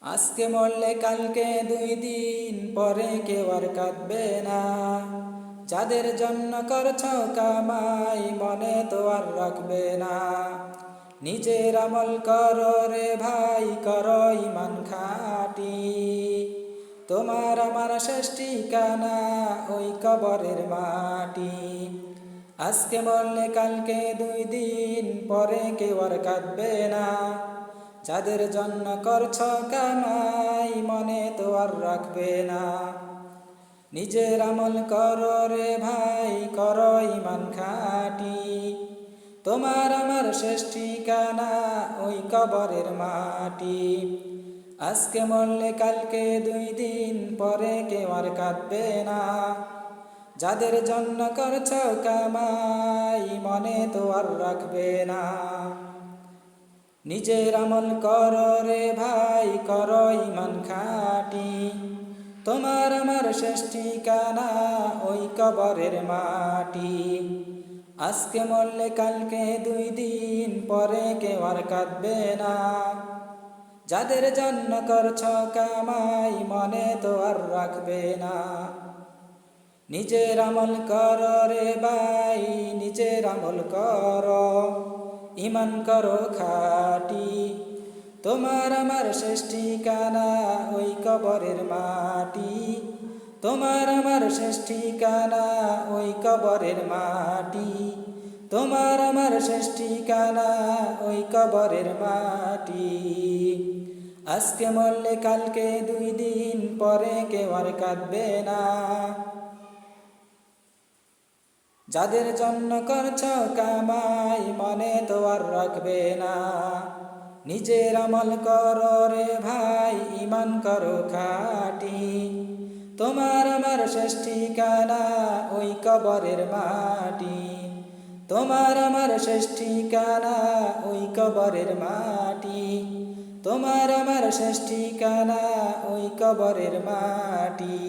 আজকে মরলে কালকে 2 দিন পরে কেউ আর কাঁদবে না। যাদের জন্য করছ কামাই মনে তো আর রাখবে না। নিজের আমল করো রে ভাই, করো ইমান খাঁটি। তোমার আমার শেষ ঠিকানা ওই কবরের মাটি। আজকে মরলে কালকে 2 দিন পরে কেউ আর কাঁদবে না। যাদের জন্য করছ কামাই মনে তো আর রাখবে না। নিজের আমল করো রে ভাই, করো ইমান খাঁটি। তোমার আমার শেষ ঠিকানা ওই কবরের মাটি। আজকে মরলে কালকে 2 দিন পরে কেউ আর কাঁদবে না। যাদের জন্য করছ কামাই মনে তো আর রাখবে না। নিজের আমল করো রে ভাই, করো ইমান খাঁটি। তোমার আমার শেষ ঠিকানা ওই কবরের মাটি। আজকে মরলে কালকে 2 দিন পরে কেউ আর কাঁদবে না। যাদের জন্য করছ কামাই মনে তো আর রাখবে না। নিজের আমল করো রে ভাই, নিজের আমল করো, ইমান করো খাঁটি। তোমার আমার শেষ ঠিকানা ওই কবরের মাটি। তোমার আমার শেষ ঠিকানা ওই কবরের মাটি। তোমার আমার শেষ ঠিকানা ওই কবরের মাটি। আজকে মরলে কালকে 2 দিন পরে কেউ আর কাঁদবে না। যাদের জন্য করছ কামাই মনে তো আর রাখবে না। নিজের আমল করো রে ভাই, ইমান করো খাঁটি। তোমার আমার শেষ ঠিকানা ওই কবরের মাটি। তোমার আমার শেষ ঠিকানা ওই কবরের মাটি। তোমার আমার শেষ ঠিকানা ওই কবরের মাটি।